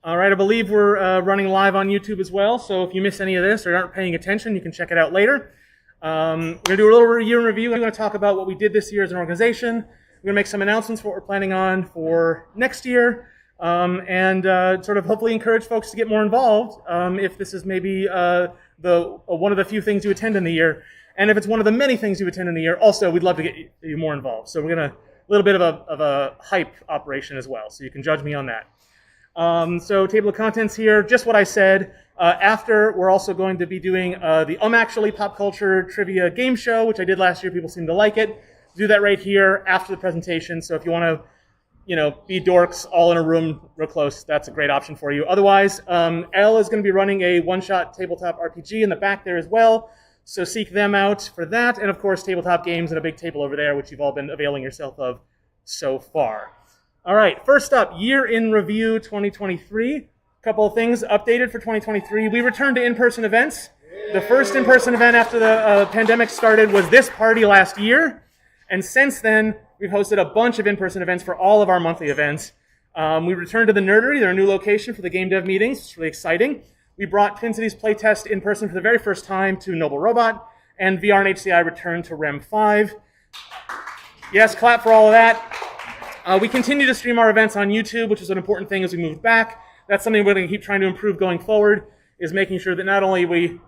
All right, I believe we're running live on YouTube as well, so if you miss any of this or aren't paying attention, you can check it out later. We're going to do a little year in review. We're going to talk about what we did this year as an organization. We're going to make some announcements for what we're planning on for next year, and sort of hopefully encourage folks to get more involved if this is maybe one of the few things you attend in the year. And if it's one of the many things you attend in the year, also, we'd love to get you more involved. So we're going to, a little bit of a hype operation as well, so you can judge me on that. So table of contents here, just what I said. After, we're also going to be doing the Actually Pop Culture Trivia Game Show, which I did last year. People seem to like it. Do that right here after the presentation. So if you want to, be dorks all in a room real close, that's a great option for you. Otherwise, Elle is going to be running a one-shot tabletop RPG in the back there as well. So seek them out for that. And of course, tabletop games and a big table over there, which you've all been availing yourself of so far. All right, first up, Year in Review 2023. A couple of things updated for 2023. We returned to in-person events. The first in-person event after the pandemic started was this party last year. And since then, we've hosted a bunch of in-person events for all of our monthly events. We returned to the Nerdery, their new location for the game dev meetings. It's really exciting. We brought Twin Cities Playtest in person for the very first time to Noble Robot, and VR and HCI returned to REM 5. Yes, clap for all of that. We continue to stream our events on YouTube, which is an important thing as we move back. That's something we're going to keep trying to improve going forward, is making sure that not only we,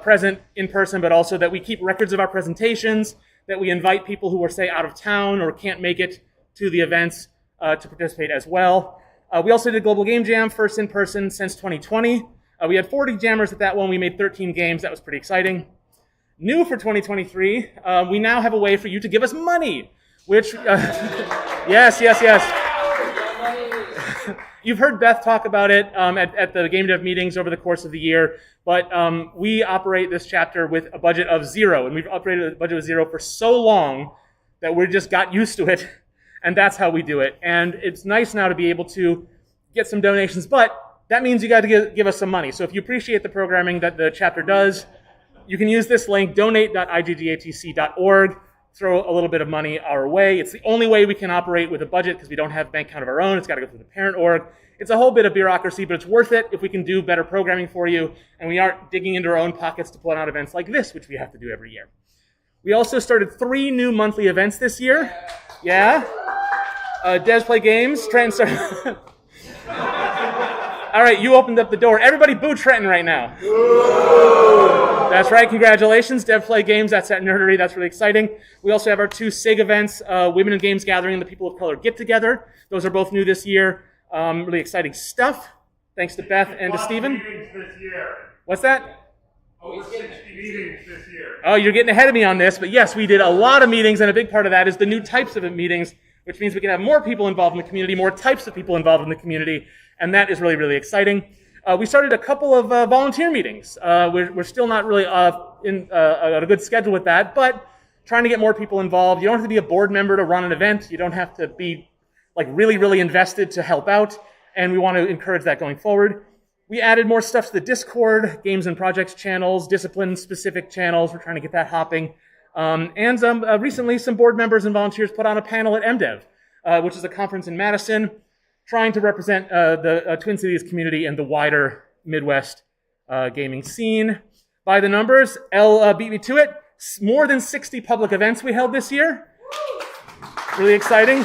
present in person, but also that we keep records of our presentations, that we invite people who are, say, out of town or can't make it to the events to participate as well. We also did Global Game Jam, first in person since 2020. We had 40 jammers at that one. We made 13 games. That was pretty exciting. New for 2023, we now have a way for you to give us money, which... Yes. You've heard Beth talk about it at the game dev meetings over the course of the year, but we operate this chapter with a budget of 0, and we've operated a budget of 0 for so long that we just got used to it, and that's how we do it. And it's nice now to be able to get some donations, but that means you got to give us some money. So if you appreciate the programming that the chapter does, you can use this link, donate.igdatc.org. Throw a little bit of money our way. It's the only way we can operate with a budget because we don't have a bank account of our own. It's got to go through the parent org. It's a whole bit of bureaucracy, but it's worth it if we can do better programming for you and we aren't digging into our own pockets to pull out events like this, which we have to do every year. We also started 3 new monthly events this year. Yeah? Devs Play Games. Trenton started... All right, you opened up the door. Everybody boo Trenton right now. That's right, congratulations. Dev Play Games, that's at Nerdery, that's really exciting. We also have our 2 SIG events, Women in Games Gathering and the People of Color Get Together. Those are both new this year. Really exciting stuff. Thanks to Beth and to Stephen. Meetings this year. What's that? 60 meetings this year. Oh, you're getting ahead of me on this, but yes, we did a lot of meetings, and a big part of that is the new types of meetings, which means we can have more people involved in the community, more types of people involved in the community, and that is really, really exciting. We started a couple of volunteer meetings. We're still not really in a good schedule with that, but trying to get more people involved. You don't have to be a board member to run an event. You don't have to be really, really invested to help out, and we want to encourage that going forward. We added more stuff to the Discord, games and projects channels, discipline-specific channels. We're trying to get that hopping. And recently, some board members and volunteers put on a panel at MDev, which is a conference in Madison, trying to represent the Twin Cities community and the wider Midwest gaming scene. By the numbers, Elle beat me to it. More than 60 public events we held this year. Really exciting.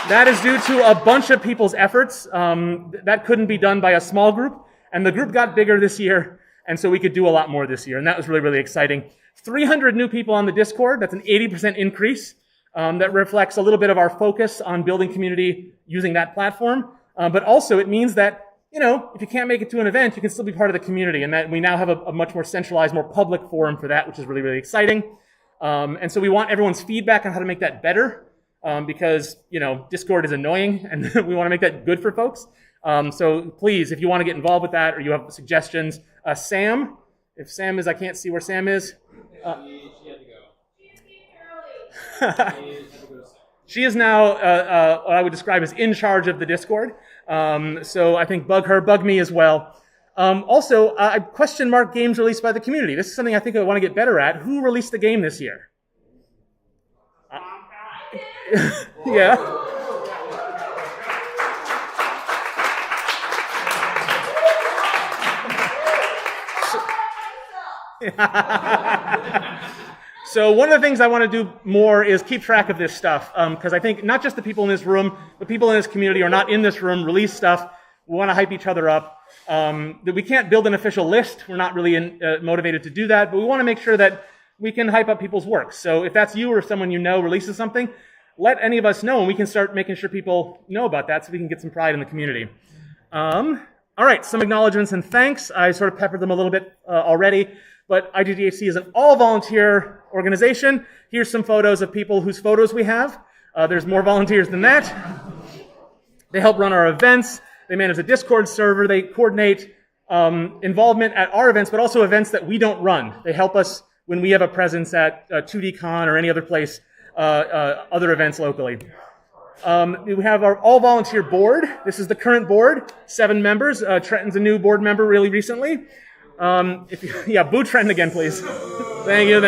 That is due to a bunch of people's efforts. That couldn't be done by a small group, and the group got bigger this year, and so we could do a lot more this year, and that was really, really exciting. 300 new people on the Discord. That's an 80% increase. That reflects a little bit of our focus on building community using that platform. But also it means that, if you can't make it to an event, you can still be part of the community, and that we now have a much more centralized, more public forum for that, which is really, really exciting. And so we want everyone's feedback on how to make that better, because, Discord is annoying, and we want to make that good for folks. So please, if you want to get involved with that or you have suggestions, Sam, if Sam is, I can't see where Sam is. She had to go. She is now what I would describe as in charge of the Discord. So I think bug her, bug me as well. Also, question mark games released by the community. This is something I think I want to get better at. Who released the game this year? Yeah. So one of the things I want to do more is keep track of this stuff, because I think not just the people in this room, but people in this community who are not in this room release stuff. We want to hype each other up. That we can't build an official list. We're not really motivated to do that, but we want to make sure that we can hype up people's work. So if that's you or someone you know releases something, let any of us know, and we can start making sure people know about that so we can get some pride in the community. All right, some acknowledgements and thanks. I sort of peppered them a little bit already, but IGDATC is an all-volunteer organization. Here's some photos of people whose photos we have. There's more volunteers than that. They help run our events. They manage the Discord server. They coordinate involvement at our events, but also events that we don't run. They help us when we have a presence at 2DCon or any other place, other events locally. We have our all-volunteer board. This is the current board, 7 members. Trenton's a new board member really recently. Boo Trenton again, please. Thank you.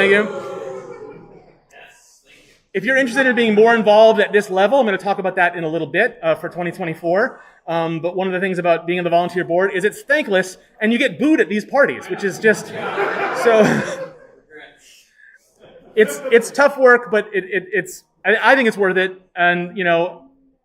If you're interested in being more involved at this level, I'm going to talk about that in a little bit for 2024. But one of the things about being on the volunteer board is it's thankless, and you get booed at these parties, which is just so. It's tough work, but I think it's worth it. And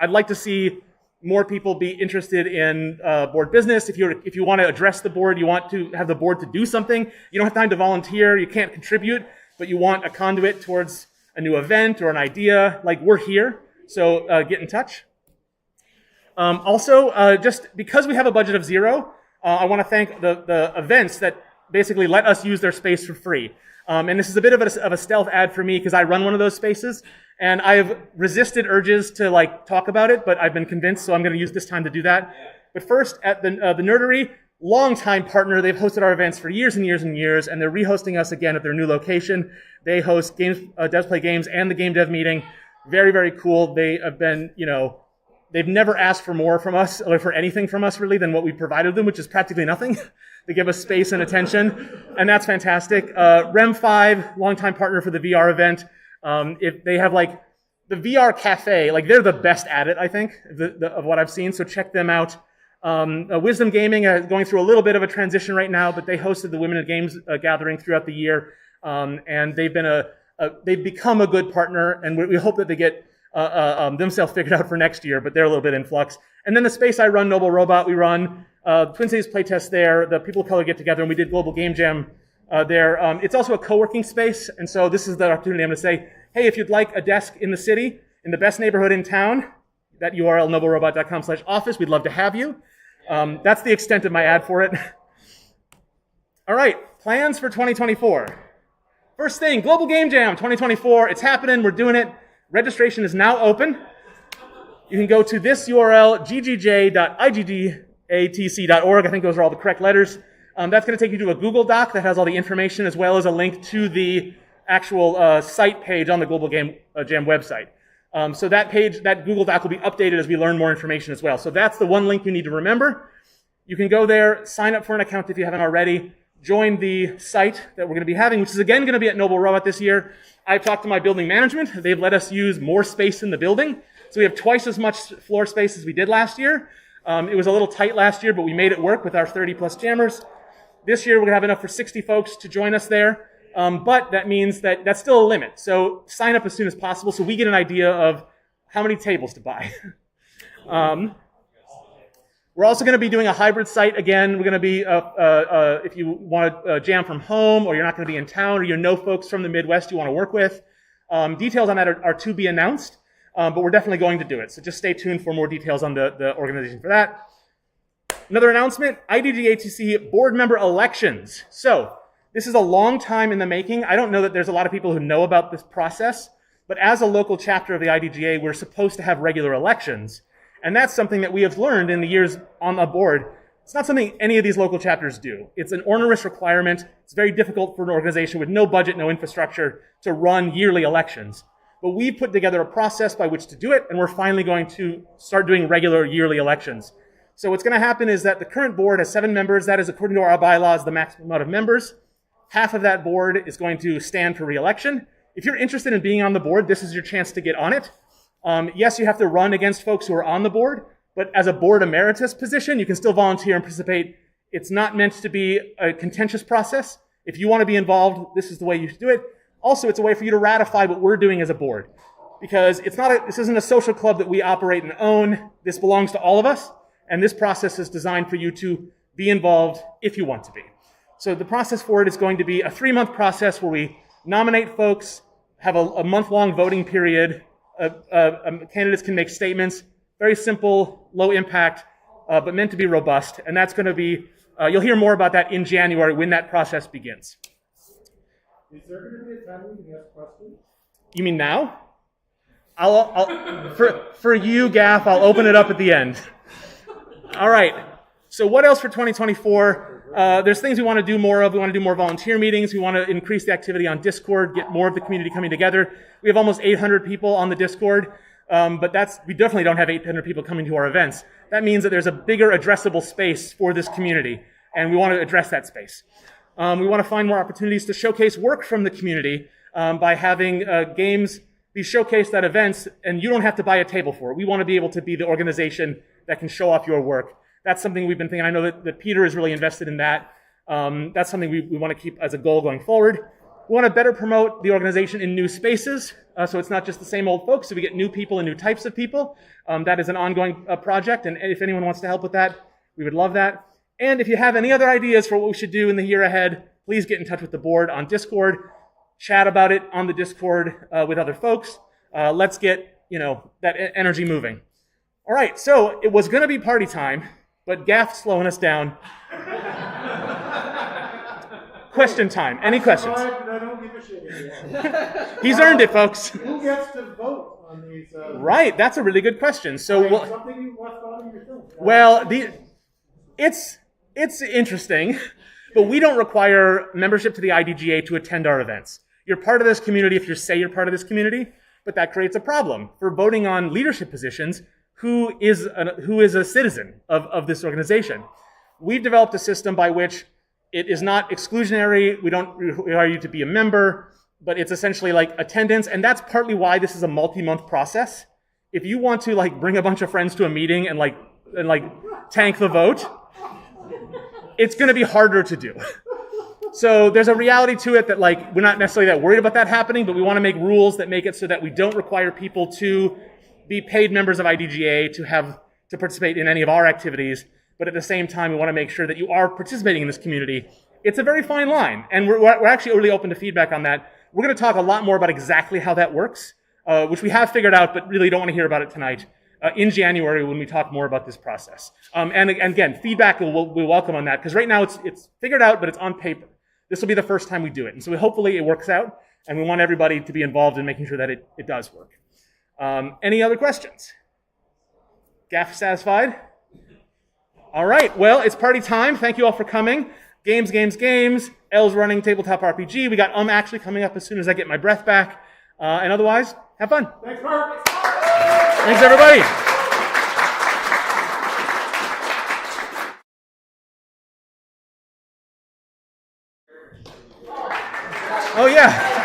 I'd like to see more people be interested in board business. If you want to address the board, you want to have the board to do something. You don't have time to volunteer. You can't contribute, but you want a conduit towards a new event or an idea. Like, we're here, so get in touch. Also, just because we have a budget of 0, I want to thank the events that basically let us use their space for free. And this is a bit of a stealth ad for me because I run one of those spaces, and I've resisted urges to talk about it, but I've been convinced, so I'm going to use this time to do that. But first, at the Nerdery, longtime partner. They've hosted our events for years and years and years, and they're rehosting us again at their new location. They host games, Devs Play Games, and the Game Dev Meeting. Very, very cool. They have been, they've never asked for more from us, or for anything from us, really, than what we provided them, which is practically nothing. They give us space and attention, and that's fantastic. Rem5, longtime partner for the VR event. If they have, the VR cafe, they're the best at it, I think, of what I've seen, so check them out. Wisdom Gaming is going through a little bit of a transition right now, but they hosted the Women in Games gathering throughout the year, and they've become a good partner, and we hope that they get themselves figured out for next year, but they're a little bit in flux. And then the space I run, Noble Robot, we run Twin Cities Playtest there, the People of Color get together, and we did Global Game Jam there. It's also a co-working space, and so this is the opportunity I'm going to say, hey, if you'd like a desk in the city, in the best neighborhood in town, that URL, noblerobot.com/office, we'd love to have you. That's the extent of my ad for it. All right, plans for 2024. First thing, Global Game Jam 2024. It's happening. We're doing it. Registration is now open. You can go to this URL, ggj.igdatc.org. I think those are all the correct letters. That's going to take you to a Google Doc that has all the information, as well as a link to the actual site page on the Global Game Jam website. So that page, that Google Doc will be updated as we learn more information as well. So that's the one link you need to remember. You can go there, sign up for an account if you haven't already, join the site that we're going to be having, which is again going to be at Noble Robot this year. I've talked to my building management. They've let us use more space in the building. So we have twice as much floor space as we did last year. It was a little tight last year, but we made it work with our 30-plus jammers. This year, we're going to have enough for 60 folks to join us there. But that means that that's still a limit. So sign up as soon as possible so we get an idea of how many tables to buy. We're also going to be doing a hybrid site again. We're going to be, if you want to jam from home, or you're not going to be in town, or you know folks from the Midwest you want to work with. Details on that are to be announced, but we're definitely going to do it. So just stay tuned for more details on the organization for that. Another announcement, IGDATC board member elections. So this is a long time in the making. I don't know that there's a lot of people who know about this process, but as a local chapter of the IDGA, we're supposed to have regular elections. And that's something that we have learned in the years on the board. It's not something any of these local chapters do. It's an onerous requirement. It's very difficult for an organization with no budget, no infrastructure to run yearly elections. But we put together a process by which to do it, and we're finally going to start doing regular yearly elections. So what's going to happen is that the current board has 7 members. That is, according to our bylaws, the maximum amount of members. Half of that board is going to stand for re-election. If you're interested in being on the board, this is your chance to get on it. Yes, you have to run against folks who are on the board, but as a board emeritus position, you can still volunteer and participate. It's not meant to be a contentious process. If you want to be involved, this is the way you should do it. Also, it's a way for you to ratify what we're doing as a board. Because this isn't a social club that we operate and own. This belongs to all of us. And this process is designed for you to be involved if you want to be. So the process for it is going to be a 3-month process where we nominate folks, have a month-long voting period. Candidates can make statements. Very simple, low impact, but meant to be robust. And that's going to be, you'll hear more about that in January when that process begins. Is there going to be a time when you can ask questions? You mean now? For you, Gaff, I'll open it up at the end. All right. So what else for 2024? There's things we want to do more of. We want to do more volunteer meetings. We want to increase the activity on Discord, get more of the community coming together. We have almost 800 people on the Discord, but we definitely don't have 800 people coming to our events. That means that there's a bigger addressable space for this community, and we want to address that space. We want to find more opportunities to showcase work from the community by having games be showcased at events, and you don't have to buy a table for it. We want to be able to be the organization that can show off your work. That's something we've been thinking. I know that Peter is really invested in that. That's something we want to keep as a goal going forward. We want to better promote the organization in new spaces, so it's not just the same old folks, so we get new people and new types of people. That is an ongoing project, and if anyone wants to help with that, we would love that. And if you have any other ideas for what we should do in the year ahead, please get in touch with the board on Discord. Chat about it on the Discord with other folks. Let's get, that energy moving. All right, so it was going to be party time, but Gaff's slowing us down. Question time. Any questions? I don't give a shit anymore. He's earned it, folks. Who gets to vote on these? Right, that's a really good question. So, something you left out of your film. Well, it's interesting, but we don't require membership to the IDGA to attend our events. You're part of this community if you say you're part of this community, but that creates a problem. For voting on leadership positions, who is a citizen of this organization? We've developed a system by which it is not exclusionary. We don't require you to be a member, but it's essentially like attendance, and that's partly why this is a multi-month process. If you want to bring a bunch of friends to a meeting and tank the vote, it's going to be harder to do. So there's a reality to it that we're not necessarily that worried about that happening, but we want to make rules that make it so that we don't require people to be paid members of IDGA to participate in any of our activities. But at the same time, we want to make sure that you are participating in this community. It's a very fine line, and we're actually really open to feedback on that. We're going to talk a lot more about exactly how that works, which we have figured out, but really don't want to hear about it tonight. In January when we talk more about this process. And again, feedback we'll welcome on that, because right now it's figured out, but it's on paper. This will be the first time we do it. And so hopefully it works out, and we want everybody to be involved in making sure that it does work. Any other questions? Gaff satisfied? All right, well, it's party time. Thank you all for coming. Games. L's running Tabletop RPG. We got actually coming up as soon as I get my breath back. And otherwise, have fun. Thanks, Mark. Thanks, everybody. Oh, yeah.